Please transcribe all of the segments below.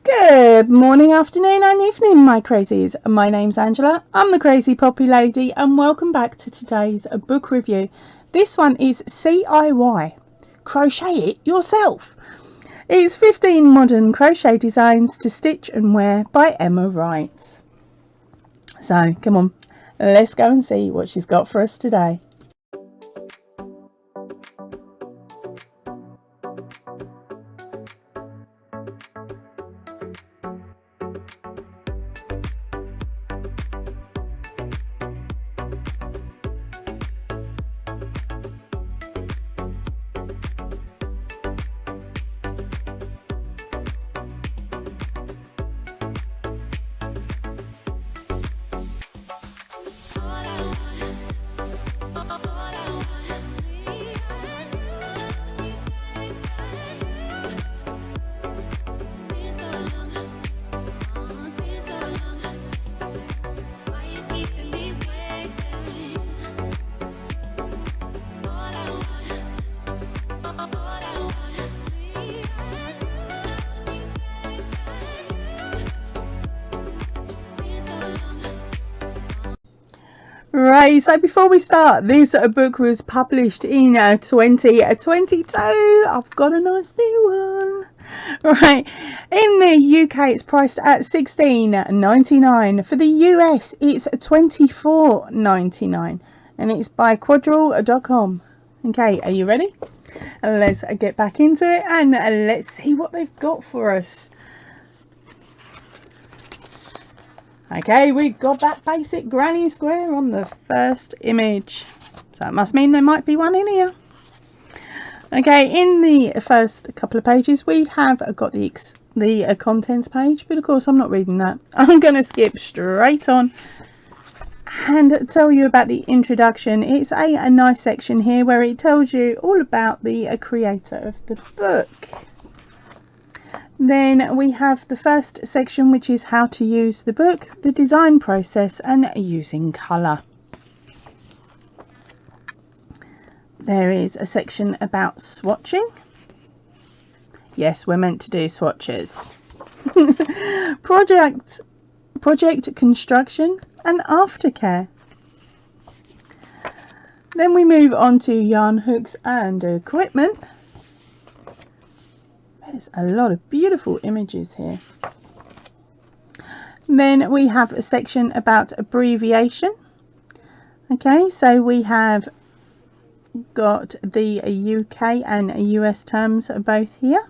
Good morning, afternoon and evening, my crazies. My name's Angela. I'm the Crazy Poppy Lady and welcome back to today's book review. This one is CIY, Crochet It Yourself. It's 15 modern crochet designs to stitch and wear by Emma Wright. So come on, let's go and see what she's got for us today. Right, so before we start, this book was published in 2022. I've got a nice new one. Right, in the UK it's priced at $16.99. For the US it's $24.99 and it's by quadrille.com. Okay, are you ready? Let's get back into it and let's see what they've got for us. Okay, we've got that basic granny square on the first image. So that must mean there might be one in here. Okay, in the first couple of pages we have got the contents page, but of course I'm not reading that. I'm going to skip straight on and tell you about the introduction. It's a nice section here where it tells you all about the creator of the book. Then we have the first section, which is how to use the book, the design process and using colour. There is a section about swatching. Yes, we're meant to do swatches. project construction and aftercare. Then we move on to yarn hooks and equipment. There's a lot of beautiful images here. Then we have a section about abbreviation. Okay, so we have got the UK and US terms both here.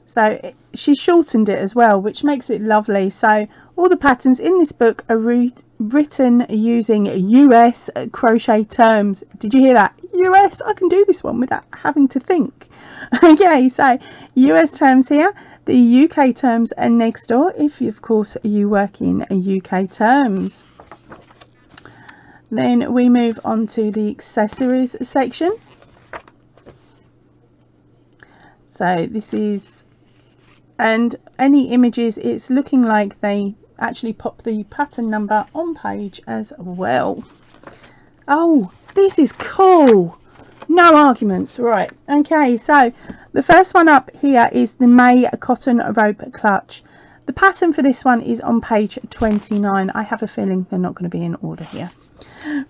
So she shortened it as well, which makes it lovely. So all the patterns in this book are written using US crochet terms. Did you hear that? US, I can do this one without having to think. Okay, so US terms here, the UK terms are next door if of course you work in UK terms. Then we move on to the accessories section. So this is, and any images, it's looking like they actually pop the pattern number on page as well. Oh, this is cool. No arguments. Right, okay, so the first one up here is the May cotton rope clutch. The pattern for this one is on page 29. I have a feeling they're not going to be in order here.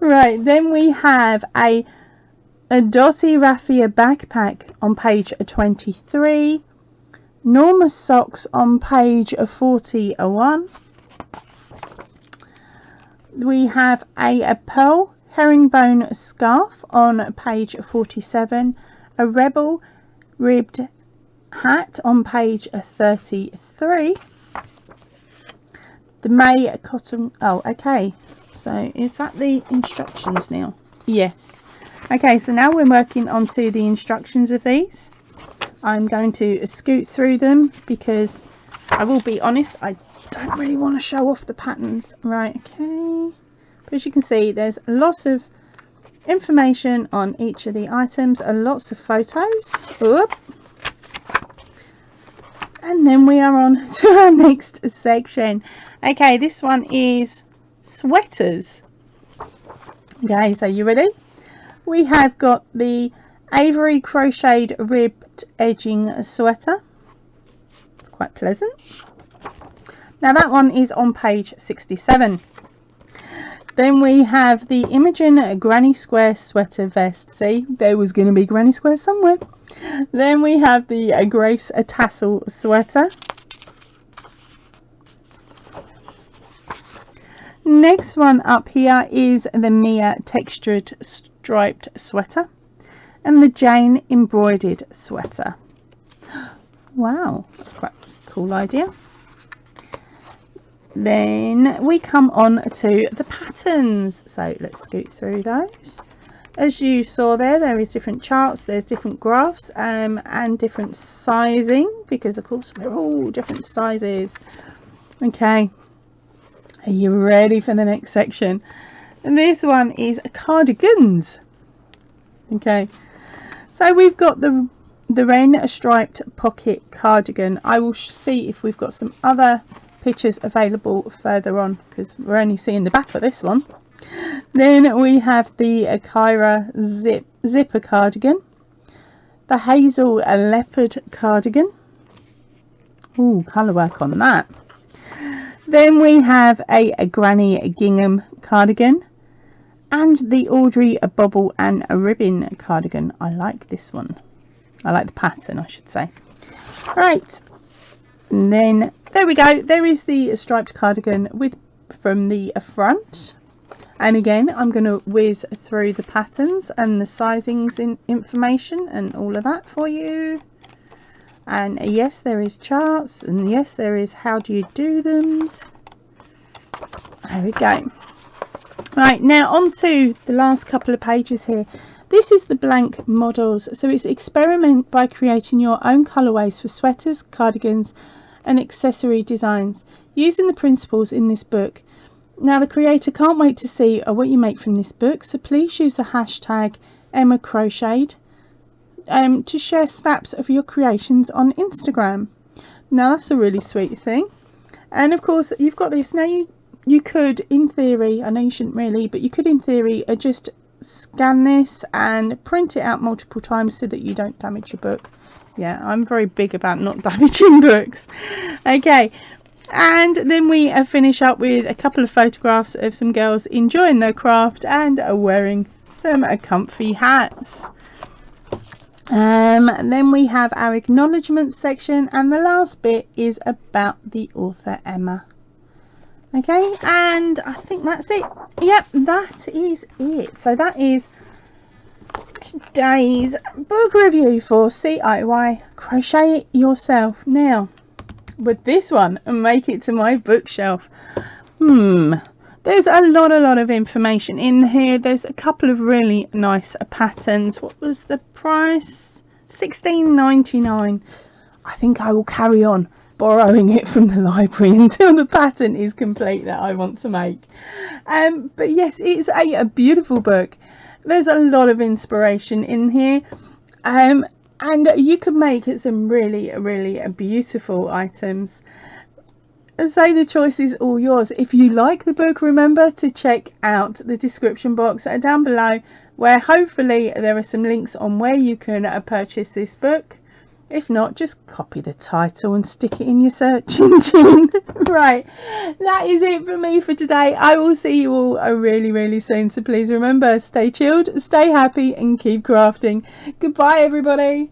Right, then we have a Dotty Raffia backpack on page 23. Norma socks on page 41. We have a pearl herringbone scarf on page 47, a rebel ribbed hat on page 33, the May cotton, oh okay, so is that the instructions now? Yes. Okay, so now we're working onto the instructions of these. I'm going to scoot through them because I will be honest, I don't really want to show off the patterns. Right, okay. But as you can see, there's lots of information on each of the items and lots of photos. Oop. And then we are on to our next section. Okay, this one is sweaters. Okay, so you ready? We have got the Avery crocheted ribbed edging sweater. quite pleasant. Now that one is on page 67. Then we have the Imogen Granny Square Sweater Vest. See, there was going to be Granny Square somewhere. Then we have the Grace Tassel Sweater. Next one up here is the Mia Textured Striped Sweater and the Jane Embroidered Sweater. Wow, that's quite a cool idea. Then we come on to the patterns. So let's scoot through those. As you saw there is different charts, there's different graphs and different sizing, because of course we're all different sizes. Okay, are you ready for the next section? And this one is cardigans. Okay, so we've got the Wren striped pocket cardigan. I will see if we've got some other pictures available further on, because we're only seeing the back of this one. Then we have the Kyra zipper cardigan, the Hazel leopard cardigan. Ooh, colour work on that. Then we have a Granny gingham cardigan and the Audrey bobble and a ribbon cardigan. I like this one. I like the pattern, I should say. Right, and then there we go. There is the striped cardigan from the front. And again, I'm going to whiz through the patterns and the sizings information and all of that for you. And yes, there is charts, and yes, there is how do you do them. There we go. Right, now on to the last couple of pages here. This is the blank models. So it's experiment by creating your own colorways for sweaters, cardigans and accessory designs using the principles in this book. Now the creator can't wait to see what you make from this book, so please use the hashtag #EmmaCrochet to share snaps of your creations on Instagram. Now that's a really sweet thing. And of course you've got this. Now you could, in theory, I know you shouldn't really, but you could in theory just scan this and print it out multiple times so that you don't damage your book. Yeah, I'm very big about not damaging books. Okay, and then we finish up with a couple of photographs of some girls enjoying their craft and wearing some comfy hats. And then we have our acknowledgement section, and the last bit is about the author Emma. Okay, and I think that's it. Yep, that is it. So that is today's book review for CIY Crochet It Yourself. Now, with this one, and make it to my bookshelf. There's a lot of information in here. There's a couple of really nice patterns. What was the price? $16.99. I think I will carry on borrowing it from the library until the pattern is complete that I want to make. But yes, it's a beautiful book. There's a lot of inspiration in here, and you can make some really beautiful items. So the choice is all yours. If you like the book, remember to check out the description box down below, where hopefully there are some links on where you can purchase this book. If not, just copy the title and stick it in your search engine. Right, that is it for me for today. I will see you all really soon. So please remember, stay chilled, stay happy and keep crafting. Goodbye everybody.